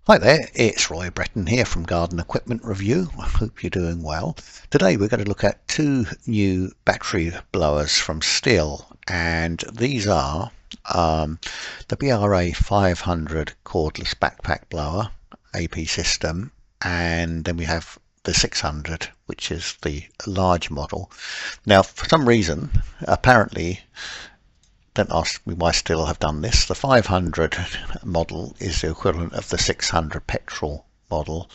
Hi there, it's Roy Breton here from Garden Equipment Review. I hope you're doing well. Today we're going to look at two new battery blowers from STIHL, and these are the BRA 500 cordless backpack blower AP system, and then we have the 600, which is the large model. Now, for some reason, apparently, don't ask me why STIHL have done this. The 500 model is the equivalent of the 600 petrol model,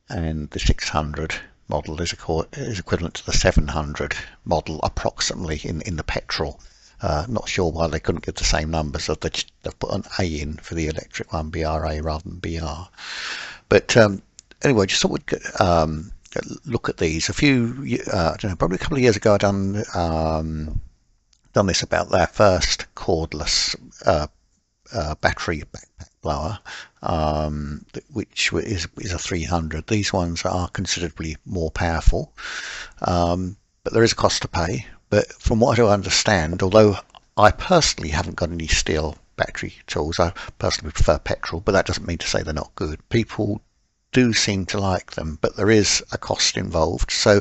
and the 600 model is equivalent to the 700 model approximately in the petrol. Not sure why they couldn't give the same numbers, so they've put an A in for the electric one, BRA, rather than BR. But anyway, just thought we'd look at these. I don't know, probably a couple of years ago I done this about their first cordless battery backpack blower, which is a 300. These ones are considerably more powerful, but there is a cost to pay. But from what I understand, although I personally haven't got any STIHL battery tools, I personally prefer petrol, but that doesn't mean to say they're not good. People do seem to like them, but there is a cost involved. So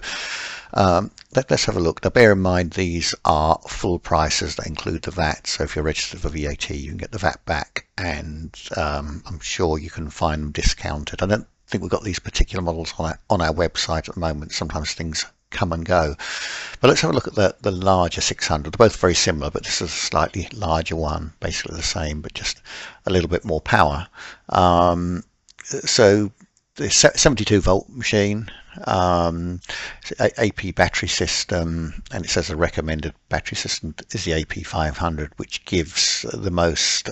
let's have a look. Now, bear in mind these are full prices that include the VAT. So if you're registered for VAT, you can get the VAT back, and I'm sure you can find them discounted. I don't think we've got these particular models on our website at the moment. Sometimes things come and go. But let's have a look at the larger 600. They're both very similar, but this is a slightly larger one, basically the same, but just a little bit more power. So the 72 volt machine, AP battery system, and it says the recommended battery system is the AP 500, which gives the most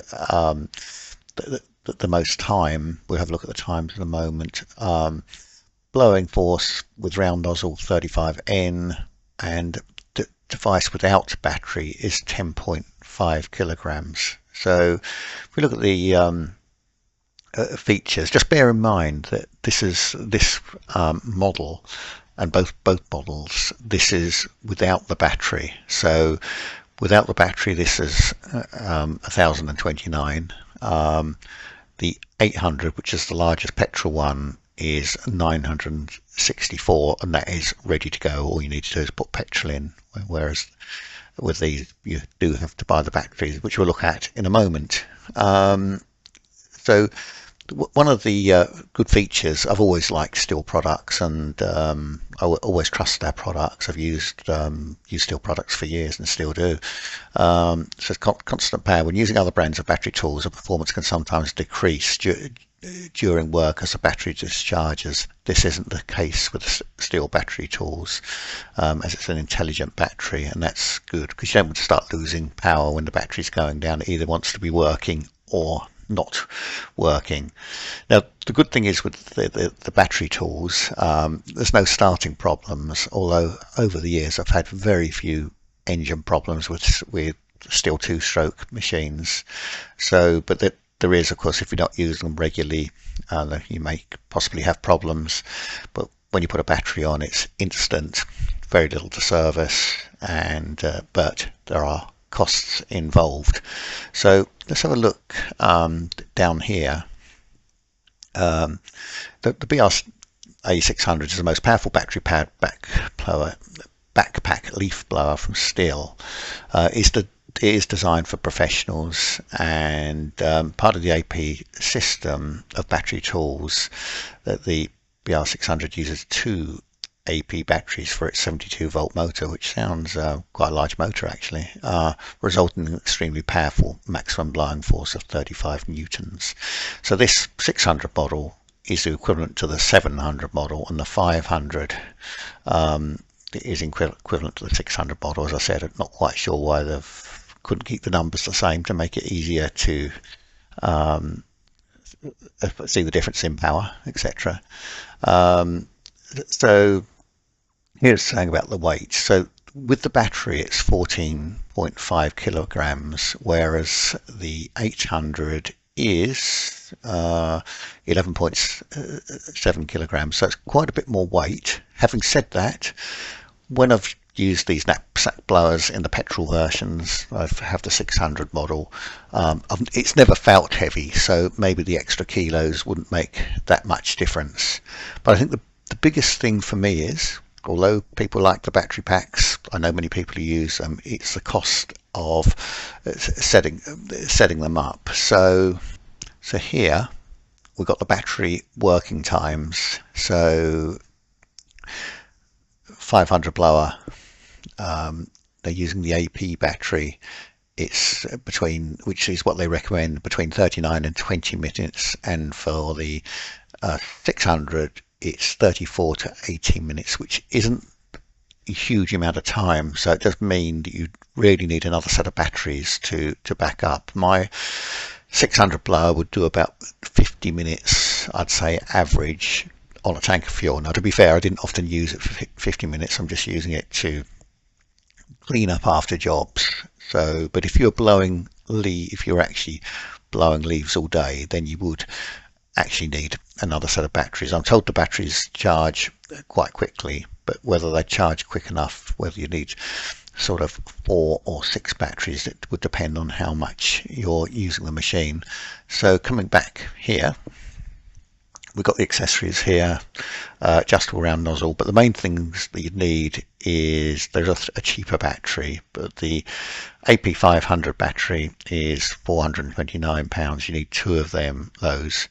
the most time. We'll have a look at the times in a moment. Blowing force with round nozzle 35N, and the device without battery is 10.5 kilograms. So if we look at the features, just bear in mind that this model, and both models, this is without the battery. So without the battery, this is 1029. The 800, which is the largest petrol one, is 964, and that is ready to go. All you need to do is put petrol in, whereas with these you do have to buy the batteries, which we'll look at in a moment. So one of the good features, I've always liked STIHL products, and I always trust their products. I've used STIHL products for years and still do. So it's constant power. When using other brands of battery tools, the performance can sometimes decrease during work as the battery discharges. This isn't the case with the STIHL battery tools, as it's an intelligent battery, and that's good because you don't want to start losing power when the battery's going down. It either wants to be working or not working. Now, the good thing is with the battery tools, there's no starting problems, although over the years I've had very few engine problems with STIHL two-stroke machines. So, but there is, of course, if you're not using them regularly, you may possibly have problems. But when you put a battery on, it's instant, very little to service, and but there are costs involved. So let's have a look down here. The BRA 600 is the most powerful battery-powered backpack leaf blower from STIHL. It is designed for professionals, and part of the AP system of battery tools, that the BRA 600 uses two AP batteries for its 72 volt motor, which sounds quite a large motor actually, resulting in an extremely powerful maximum blowing force of 35 newtons. So this 600 model is the equivalent to the 700 model, and the 500 is equivalent to the 600 model. As I said, I'm not quite sure why they couldn't keep the numbers the same to make it easier to see the difference in power, etc. So here's saying about the weight. So with the battery, it's 14.5 kilograms, whereas the 800 is 11.7 kilograms. So it's quite a bit more weight. Having said that, when I've used these knapsack blowers in the petrol versions. I have the 600 model. It's never felt heavy, so maybe the extra kilos wouldn't make that much difference. But I think the biggest thing for me is, although people like the battery packs, I know many people who use them, it's the cost of setting them up. So here we've got the battery working times. So 500 blower, they're using the AP battery. It's which is what they recommend, between 39 and 20 minutes, and for the 600 it's 34 to 18 minutes, which isn't a huge amount of time. So it does mean that you really need another set of batteries to back up. My 600 blower would do about 50 minutes, I'd say, average on a tank of fuel. Now, to be fair, I didn't often use it for 50 minutes. I'm just using it to clean up after jobs. So, but if you're actually blowing leaves all day, then you would actually need another set of batteries. I'm told the batteries charge quite quickly, but whether they charge quick enough, whether you need sort of 4 or 6 batteries, it would depend on how much you're using the machine. So coming back here, we've got the accessories here, adjustable round nozzle, but the main things that you need is there's a cheaper battery, but the AP500 battery is £429. You need 2 of those.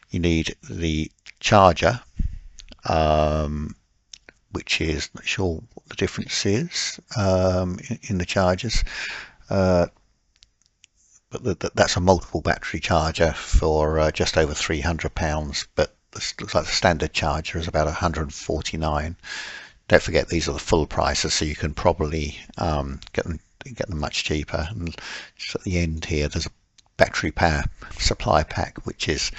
You need the charger, which is, not sure what the difference is in the chargers, but that's a multiple battery charger for just over £300, but this looks like the standard charger is about £149. Don't forget, these are the full prices, so you can probably get them much cheaper. And just at the end here, there's a battery power supply pack, which is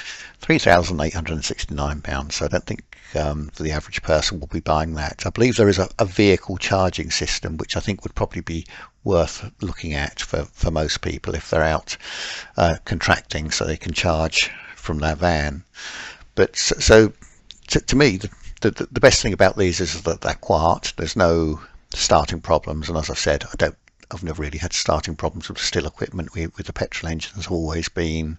£3,869. So I don't think the average person will be buying that. I believe there is a vehicle charging system, which I think would probably be worth looking at for most people if they're out contracting, so they can charge from their van. But so to me, the best thing about these is that they're quiet. There's no starting problems, and as I said, I've never really had starting problems with STIHL equipment. With the petrol engines, have always been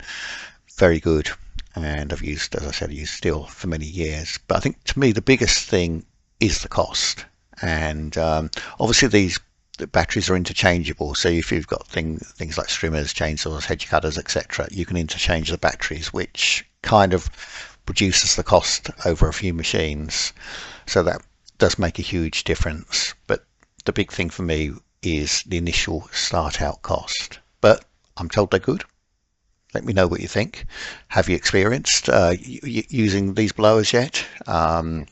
very good, and I've used, as I said, STIHL for many years. But I think to me the biggest thing is the cost, and obviously the batteries are interchangeable. So if you've got things like trimmers, chainsaws, hedge cutters, etc., you can interchange the batteries, which kind of reduces the cost over a few machines. So that does make a huge difference. But the big thing for me is the initial start out cost. But I'm told they're good. Let me know what you think. Have you experienced using these blowers yet? I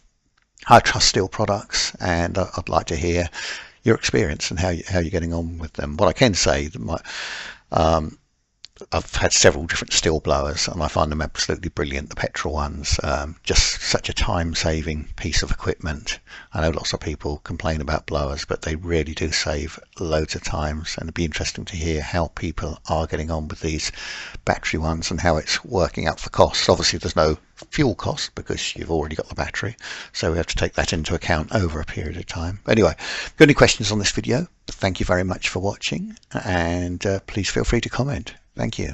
trust STIHL products, and I'd like to hear your experience and how you're getting on with them. What I can say, that I've had several different STIHL blowers, and I find them absolutely brilliant. The petrol ones, just such a time-saving piece of equipment. I know lots of people complain about blowers, but they really do save loads of times, and it'd be interesting to hear how people are getting on with these battery ones and how it's working out for costs. Obviously, there's no fuel cost because you've already got the battery, so we have to take that into account over a period of time. But anyway, if you've got any questions on this video, thank you very much for watching, and please feel free to comment. Thank you.